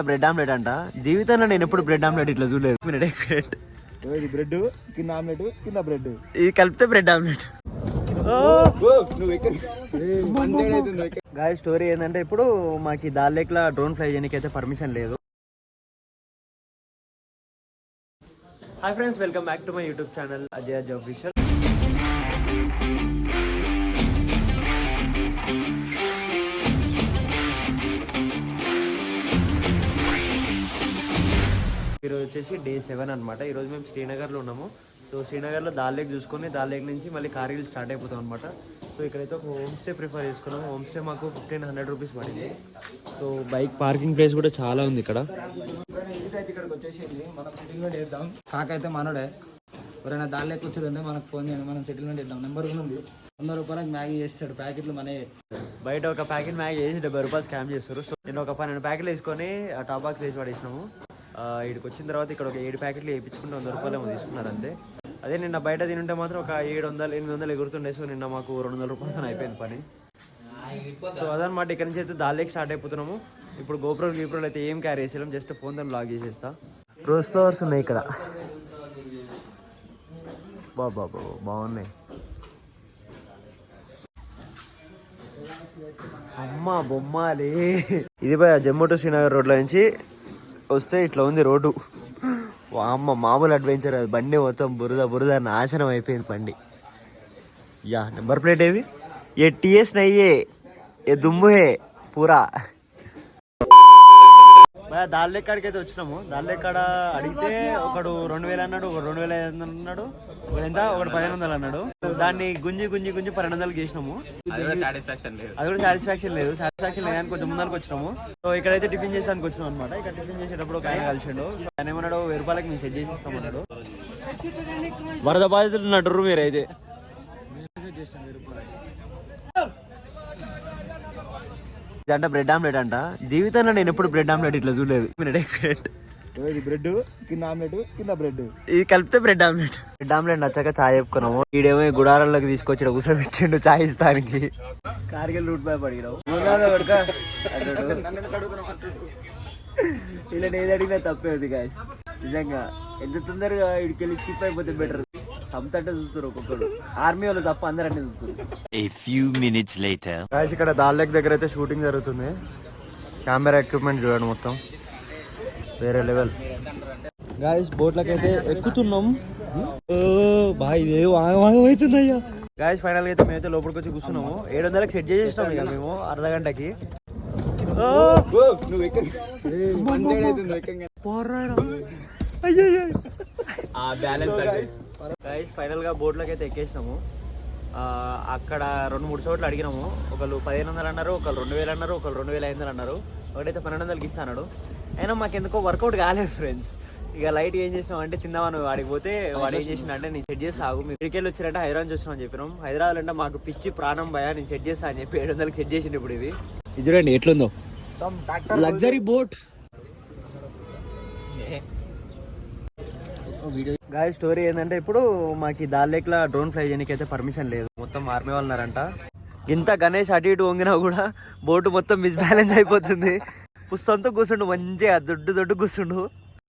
Bread omelette అంట. జీవితంలో నేను ఎప్పుడు బ్రెడ్ ఆమ్లెట్ ఇట్లా చూడలేదు. బ్రెడ్ కింద ఆమ్లెట్ కింద బ్రెడ్ ఇది కలిపితే బ్రెడ్ ఆమ్లెట్. గాయ స్టోరీ ఏంటంటే ఇప్పుడు మాకు దాల్ లేక్లా డ్రోన్ ఫ్లై చేయడానికి అయితే పర్మిషన్ లేదు. Hi friends, welcome back to my YouTube channel Ajay official. ఈరోజు వచ్చేసి డే 7 అనమాట. ఈరోజు మేము శ్రీనగర్లో ఉన్నాము. సో శ్రీనగర్లో దాల్ లేక్ చూసుకొని దాల్ లేక్ నుంచి మళ్ళీ కార్గిల్ స్టార్ట్ అయిపోతాం అనమాట. సో ఇక్కడైతే ఒక హోమ్ స్టే ప్రిఫర్ చేసుకున్నాము. హోమ్ స్టే మాకు 1500 రూపీస్ పడింది. సో బైక్ పార్కింగ్ ప్లేస్ కూడా చాలా ఉంది ఇక్కడ. ఇక్కడికి వచ్చేసింది, మనం సెటిల్మెంట్ చేద్దాం. కాకైతే మనోడే, ఎవరైనా దాల్ లేక్ వచ్చేదంటే మనకు ఫోన్ చేయండి, మనం సెటిల్మెంట్ చేద్దాం. నెంబర్ కూడా ఉంది. 100 రూపాయలకి మ్యాగీ చేస్తాడు, ప్యాకెట్లు మన బయట ఒక ప్యాకెట్ మ్యాగీ చేసి 70 రూపాయలు స్కామ్ చేస్తారు. సో నేను ఒక 12 ప్యాకెట్లు వేసుకొని ఆ టాప్ బాక్స్ వేసి పడేసినాము. ఇక్కడికి వచ్చిన తర్వాత ఇక్కడ ఒక 7 ప్యాకెట్లు వేయించుకుంటే 100 రూపాయలు తీసుకున్నారు అంతే. అదే నిన్న బయట తింటే మాత్రం ఒక 700-800 ఎగురుతుండే. సో నిన్న మాకు 200 రూపాయలతో అయిపోయింది పని. సో అదనమాట. ఇక్కడ నుంచి అయితే దాల్ లేక్ స్టార్ట్ అయిపోతున్నాము. ఇప్పుడు గోప్రోలు అయితే ఏం క్యారీ చేసేయాం, జస్ట్ ఫోన్ తో బ్లాగ్ చేసేస్తా. రోజ్ ఫ్లవర్స్ ఉన్నాయి ఇక్కడ, బాబా బాగున్నాయి. అమ్మ బొమ్మాలి. ఇది జమ్మూ టు శ్రీనగర్ రోడ్ల నుంచి వస్తే ఇట్లా ఉంది రోడ్డు. అమ్మ మామూలు అడ్వెంచర్ అది. బండి మొత్తం బురద నాశనం అయిపోయింది బండి. యా నెంబర్ ప్లేట్ ఏది? ఏ టీఎస్ నయ్యే ఏ దుమ్ము హే పూరా. దాల్ లేక్ కాడికి అయితే వచ్చినాము. దాల్ లేక్ కాడ అడిగితే ఒకడు 2000 అన్నాడు, ఒకడు 2500 అన్నాడు, ఒకడు ఎంత, ఒకడు 1500 అన్నాడు. దాన్ని గుంజి 1200 చేసినాము. అది కూడా సాటిస్ఫాక్షన్ లేదు. అని కొంచెం ముందరకు వచ్చినాము. సో ఇక్కడైతే టిఫిన్ చేసానికి వచ్చినాం అనమాట. ఇక్కడ టిఫిన్ చేసేటప్పుడు ఒక ఆయన కలిసిండు. ఆయన ఏమన్నాడు, 1000 రూపాయలకి మేము సెట్ చేసి ఇస్తామన్నాడు. వరద బాధితులు ఉన్నట్టు మీరైతే అంట బ్రెడ్ ఆమ్లెట్ అంట. జీవితంలో నేను ఎప్పుడు బ్రెడ్ ఆమ్లెట్ ఇట్లా చూడలేదు. బ్రెడ్ కింద ఆమ్లెట్ కింద బ్రెడ్ ఇది కలిపితే బ్రెడ్ ఆమ్లెట్ నచ్చాక చాయ్ చెప్పుకున్నాము. ఈడేమో గుడారాల్లోకి తీసుకొచ్చి కూర్చోబెట్టిండు చాయ్ ఇస్తానికి. కార్గిల్ రూట్ పై పడినావు. ఇలా ఏది అడిగినా తప్పే ఉంది గాయస్. నిజంగా ఎంత తొందరగా ఇడికెళ్ళి స్కిప్ అయిపోతే బెటర్. సంతంటే చూస్తారు ఒక్కొక్కరు. ఆర్మీ వాళ్ళు తప్ప అందరూ అన్ని చూస్తారు. గాయస్ ఇక్కడ దాల్ లేక్ దగ్గర అయితే షూటింగ్ జరుగుతుంది. కెమెరా ఎక్విప్మెంట్ చూడండి, మొత్తం వేరే లెవెల్. గాయస్ బోట్లకి అయితే ఎక్కుతున్నాం. బాయ్ ఇదే అవుతుందయ్యా. గాయస్ ఫైనల్ గా అయితే మేమైతే లోపలికి వచ్చి కూర్చున్నాము. 700కి సెట్ చేసేసినాం ఇక మేము అర్ధ గంటకి. గైస్ ఫైనల్ గా బోట్లోకి అయితే ఎక్కేసినాము. అక్కడ 2-3 చోట్ల అడిగినాము. ఒకళ్ళు 1500 అన్నారు, ఒకళ్ళు 2000 అన్నారు, ఒకళ్ళు 2500 అన్నారు. ఒకటైతే 1200కి ఇస్తాడు. అయినా మాకెందుకో వర్కౌట్ కాలేదు ఫ్రెండ్స్. ఇక లైట్ ఏం చేసినాం అంటే తిందామని వాడికి పోతే వాడు ఏం చేసిన అంటే నేను సెట్ చేసి ఆగు, మీరు ఇక్కడికి వచ్చినట్టే హైదరాబాద్ నుంచి వచ్చినాం అని చెప్పినాం. హైదరాబాద్ అంటే మాకు పిచ్చి ప్రాణం భయ, నేను సెట్ చేస్తా అని చెప్పి 700కి సెట్ చేసిండు. ఇప్పుడు ఇది చూడండి ఎట్లుందో, లగ్జరీ బోట్. గాయ స్టోరీ ఏంటంటే ఇప్పుడు మాకు దాల్ లేక్ లా డ్రోన్ ఫ్లై చేయడానికి అయితే పర్మిషన్ లేదు. మొత్తం ఆర్మీ వాళ్ళు ఉన్నారంట. ఇంత గణేష్ అటు ఇటు వంగినా కూడా బోటు మొత్తం మిస్బ్యాలెన్స్ అయిపోతుంది. పుస్తంతో కూర్చుండు, మంచిగా దొడ్డు కూర్చుండు.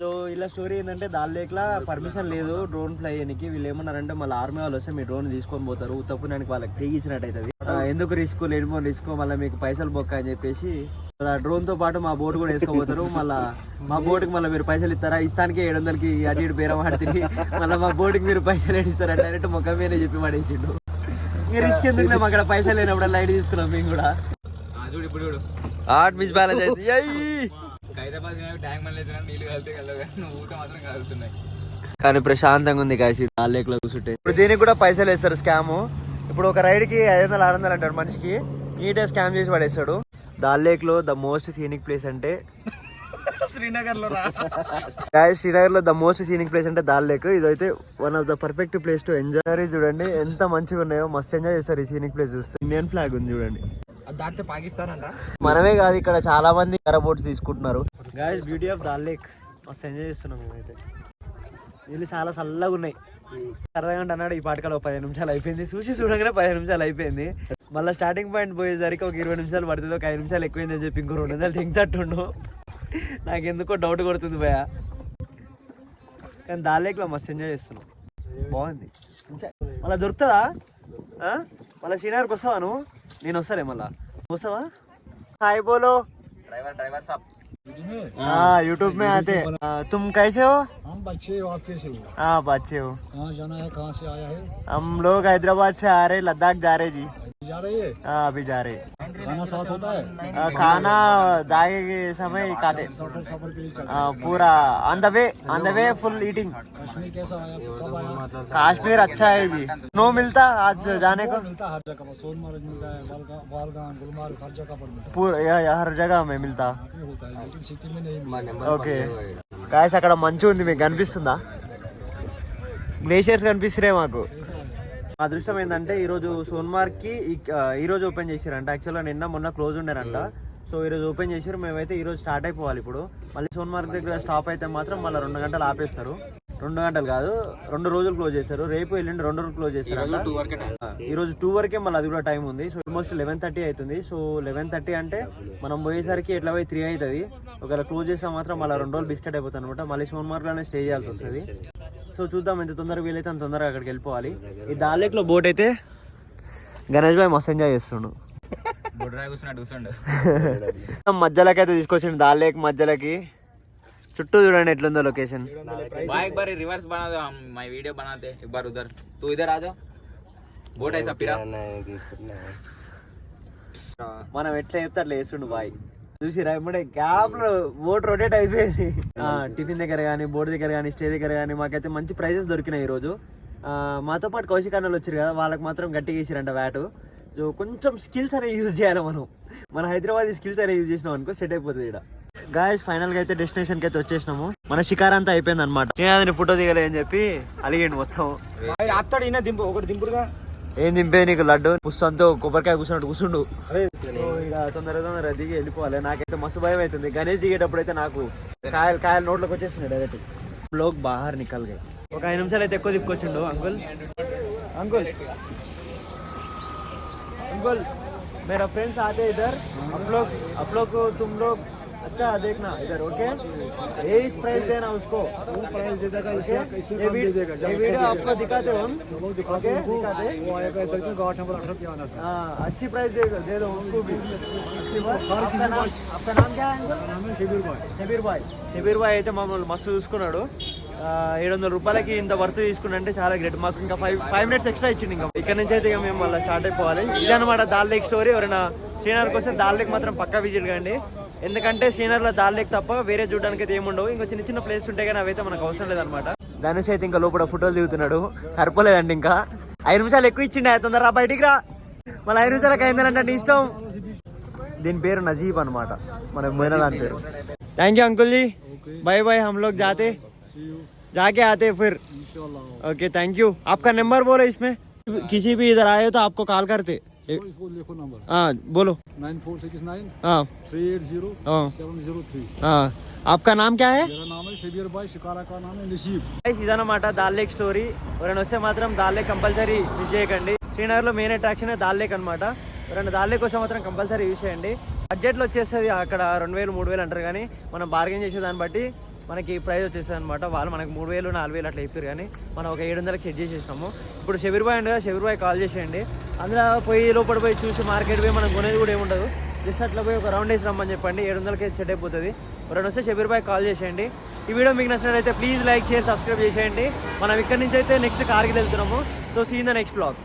సో ఇలా స్టోరీ ఏంటంటే దాల్ లేక్ లా పర్మిషన్ లేదు డ్రోన్ ఫ్లై చేయడానికి. వీళ్ళు ఏమన్నారంటే మళ్ళీ ఆర్మీ వాళ్ళు వస్తే మీ డ్రోన్ తీసుకొని పోతారు, ఉత్తపునానికి వాళ్ళకి ఫ్రీ ఇచ్చినట్టు అవుతుంది. ఎందుకు రిస్క్ లేనిపోని రిస్క్, మళ్ళీ మీకు పైసలు బొక్క అని చెప్పేసి డ్రోన్ తో పాటు మా బోట్ కూడా వేసుకోపోతారు. మళ్ళీ మా బోటుకి మళ్ళీ మీరు పైసలు ఇస్తారా, ఇస్తానికి 700కి అటు ఇటు పేరం ఆడుతుంది. మళ్ళీ మా బోటుకి మీరు పైసలు ఇస్తారా డైరెక్ట్ మొక్క మీద చెప్పి పడేసిండు. మీరు రిస్క్ ఎందుకు మేము అక్కడ పైసలు లేనప్పుడు లైట్ తీసుకున్నాం మేము కూడా. మిస్ బ్యాలెన్స్ అయితే కానీ ప్రశాంతంగా ఉంది కాసి దాల్ లేక్ లో కూర్చుంటే. ఇప్పుడు దీనికి కూడా పైసలు వేస్తారు స్కామ్. ఇప్పుడు ఒక రైడ్ కి 500-600 అంటాడు మనిషికి. నీట్గా స్కామ్ చేసి పడేస్తాడు. దాల్ లేక్ లో ద మోస్ట్ సీనిక్ ప్లేస్ అంటే శ్రీనగర్ లో ద మోస్ట్ సీనిక్ ప్లేస్ అంటే దాల్ లేక్. ఇదైతే one of the perfect place to enjoy. చూడండి ఎంత మంచిగా ఉన్నాయో, మస్తు ఎంజాయ్ చేస్తారు ఈ సీనిక్ ప్లేస్ చూస్తే. ఇండియన్ ఫ్లాగ్ ఉంది చూడండి. దాటితే పాకిస్తాన్ అంట. మనమే కాదు, ఇక్కడ చాలా మంది బోట్స్ తీసుకుంటున్నారు. Guys beauty of dal lake మస్తు ఎంజాయ్ చేస్తున్నాం మేమైతే. వీళ్ళు చాలా చల్లగా ఉన్నాయి. అర్ధగంట అన్నాడు, ఈ పాటకాలు 15 నిమిషాలు అయిపోయింది. చూడగానే 15 నిమిషాలు అయిపోయింది. మళ్ళీ స్టార్టింగ్ పాయింట్ పోయేసరికి ఒక 20 నిమిషాలు పడుతుంది. ఒక 5 నిమిషాలు ఎక్కువైందని చెప్పి ఇంకో 200 దింగుతట్టుండు. నాకెందుకో డౌట్ కొడుతుంది భయ. కానీ దాల్ లేక్లో మస్తు ఎంజాయ్ చేస్తున్నాం, బాగుంది. మళ్ళీ దొరుకుతుందా? మళ్ళీ శ్రీనగర్కి వస్తావా నువ్వు? నేను వస్తాలే మళ్ళా, వస్తావా? హాయ్ బోలో. ड्राइवर साहब हाँ यूट्यूब में आते. तुम कैसे हो? हम बच्चे हो, आप कैसे हो? हाँ बच्चे हो. कहाँ जाना है, कहाँ से आया है? हम लोग हैदराबाद से आ रहे, लद्दाख जा रहे जी. जा रही है? हाँ अभी जा रहे. खाना साथ होता है? खाना जाए के समय खाते. सफर सफर के लिए चलते पूरा on the way full eating. Kashmir कैसा आया, कब आया? कश्मीर अच्छा है जी. स्नो मिलता आज जाने को? मिलता है हर जगह पर, सोनमर्ग मिलता है, बालगाम गुलमार्ग हर जगह पर मिलता है. पूरा हर जगह में मिलता. में होता है लेकिन सिटी में नहीं मिलता. ఓకే గాయస్, అక్కడ మంచు ఉంది, మీకు కనిపిస్తుందా? గ్లేషియర్స్ కనిపిస్తున్నాయి మాకు. మా అదృష్టం ఏంటంటే ఈరోజు సోన్మార్గ్కి ఈరోజు ఓపెన్ చేశారంట. యాక్చువల్గా నిన్న మొన్న క్లోజ్ ఉండారంట. సో ఈరోజు ఓపెన్ చేశారు. మేమైతే ఈరోజు స్టార్ట్ అయిపోవాలి. ఇప్పుడు మళ్ళీ సోన్మార్గ్ దగ్గర స్టాప్ అయితే మాత్రం మళ్ళీ 2 గంటలు ఆపేస్తారు. 2 గంటలు కాదు, 2 రోజులు క్లోజ్ చేస్తారు. రేపు ఎల్లుండి 2 రోజులు క్లోజ్ చేస్తారంట. ఈ రోజు 2 వరకే మళ్ళీ అది కూడా టైం ఉంది. సో ఆల్మోస్ట్ 11:30 అవుతుంది. సో 11:30 అంటే మనం పోయేసరికి ఎట్లా పోయి 3 అవుతుంది. ఒకవేళ క్లోజ్ చేస్తే మాత్రం మళ్ళీ 2 రోజులు బిస్కెట్ అయిపోతుంది అనమాట. మళ్ళీ సోన్మార్గ్లోనే స్టే చేయాల్సి వస్తుంది. సో చూద్దాం ఎంత తొందరగా వీలైతే అంత తొందరగా అక్కడికి వెళ్ళిపోవాలి. ఈ దాల్ లేక్లో బోట్ అయితే గణేష్ భాయ్ మస్తు ఎంజాయ్ చేస్తుండు. మధ్యలోకి అయితే తీసుకొచ్చిండు, దాల్ లేక్ మధ్యలోకి. చుట్టూ చూడండి ఎట్లుందో లొకేషన్. एक बार रिवर्स बना दो, हम मैं वीडियो बनाते एक बार उधर, तू इधर आ जा, बोट ऐसा पिरा. మనం ఎట్లా చెప్తే అట్లా వేస్తుండు బాయ్. చూసిరా ఇప్పుడే గ్యాప్ లో బోట్ రొటేట్ అయిపోయింది. టిఫిన్ దగ్గర కానీ, బోట్ దగ్గర కానీ, స్టే దగ్గర కానీ మాకైతే మంచి ప్రైజెస్ దొరికినాయి ఈరోజు. మాతో పాటు కౌశిక్ అన్నలు వచ్చారు కదా, వాళ్ళకి మాత్రం గట్టిగా వేసిరంట వ్యాటు. సో కొంచెం స్కిల్స్ అనేవి యూజ్ చేయాలి మనం. మన హైదరాబాద్ స్కిల్స్ అనేవి యూజ్ చేసినాం అనుకో సెట్ అయిపోతుంది ఇక్కడ. గాయస్ ఫైనల్ గా అయితే డెస్టినేషన్ కి అయితే వచ్చేసినాము. మన షికార్ అంతా అయిపోయింది అనమాట. శ్రీనాథ్ని ఫోటో దిగలే అని చెప్పి అలిగండి మొత్తం. అత్తడు ఈయన దింపు, ఒకటి దింపుడుగా. ఏం దింపే నీకు లడ్డు పుస్తకంతో కొబ్బరికాయ కూర్చున్నట్టు కూర్చుండు. ఇక తొందరగా దిగి వెళ్ళిపోవాలి. నాకైతే మస్తు భయం అవుతుంది. గణేష్ దిగేటప్పుడు అయితే నాకు కాయలు నోట్లోకి వచ్చేస్తున్నాయి డైరెక్ట్. లోక్ బాహర్ నికల్ గए. ఒక 5 నిమిషాలు అయితే ఎక్కువ దిప్పుకొచ్చిండు. అంకుల్ అంకుల్ अंकल मेरा फ्रेंड्स आते इधर, आप लोग तुम लोग अच्छा देखना इधर, ओके? यही प्राइस देना उसको, वो प्राइस दे देगा. ये वीडियो आपको दिखाते हो हम, ओके? दिखाते वो आएगा इधर के गांठ नंबर 18 पे आना था. हां अच्छी प्राइस दे दो उसको भी. आपका नाम क्या है अंकल? नाम है షబీర్ బాయ్ అయితే మమ్మల్ని మస్తు చూసుకున్నాడు. 700 రూపాయలకి ఇంత వర్త్ తీసుకున్నంటే చాలా గ్రేట్. మాకు ఇంకా 5 మినిట్స్ ఎక్స్ట్రా ఇచ్చిండు. ఇంకా ఇక్కడ నుంచి అయితే ఇక మేము మళ్ళీ స్టార్ట్ అయిపోవాలి. ఇదన్నమాట దాల్ లేక్ స్టోరీ. ఎవరైనా శ్రీనగర్కి వస్తే దాల్ లేక్ మాత్రం పక్కా విజిట్ కండి. ఎందుకంటే శ్రీనగర్లో దాల్ లేక్ తప్ప వేరే చూడడానికి అయితే ఏముండవు. ఇంకా చిన్న చిన్న ప్లేస్ ఉంటాయి కానీ అవైతే మనకు అవసరం లేదనమాట. గణేష్ అయితే ఇంకా లోపల ఫోటోలు దిగుతున్నాడు. సరిపోలేదండి, ఇంకా 5 నిమిషాలు ఎక్కువ ఇచ్చిండే. తొందరగా బయటికి రా. మళ్ళీ 5 నిమిషాలకు అయిందనంటే నీ ఇష్టం. దీని పేరు నజీబ్ అనమాట, మనకు పోయిన దాని పేరు. Thank you uncle ji. Bye bye. हम लोग जाके आते फिर. Okay thank you. आपका नंबर बोलो, इसमें किसी भी इधर आए हो तो आपको कॉल करते. इसको लिखो नंबर. हाँ बोलो. 9469 हाँ 380 हाँ. आपका नाम क्या है? मेरा नाम है షబీర్ భాయ్, షికారా का नाम है नसीब. ఇదన్నమాట దాల్ లేక్ స్టోరీ. ఎవరైనా వస్తే మాత్రం దాల్ లేక్ కంపల్సరీ విజిట్ చేయకండి. శ్రీనగర్లో మెయిన్ అట్రాక్షన్ దాల్ లేక్ అనమాట. ఎవరైనా దాల్ లేక్ వస్తే మాత్రం కంపల్సరీ యూజ్ చేయండి. బడ్జెట్లో వచ్చేస్తుంది. అక్కడ 2000 3000 అంటారు కానీ మనం బార్గెన్ చేసే దాన్ని బట్టి మనకి ప్రైస్ వచ్చేస్తుంది అనమాట. వాళ్ళు మనకు 3000 4000 అట్లా చెప్పారు కానీ మనం ఒక 700కి సెట్ చేసేసినాము. ఇప్పుడు షబీర్ భాయ్ ఉండగా షబీర్ భాయ్ కాల్ చేసేయండి. అందులో పోయి లోపల పోయి చూసి మార్కెట్ పోయి మనం కొనేది కూడా ఏముండదు. జస్ట్ అట్లా పోయి ఒక రౌండ్ వేసి రమ్మని చెప్పండి. 700కి సెట్ అయిపోతుంది. ఎవరైనా వస్తే షబీర్ భాయ్ కాల్ చేసేయండి. ఈ వీడియో మీకు నచ్చినట్లయితే ప్లీజ్ లైక్ షేర్ సబ్స్క్రైబ్ చేసేయండి. మనం ఇక్కడ నుంచి అయితే నెక్స్ట్ కార్గిల్ వెళ్తున్నాము. So see in the next blog.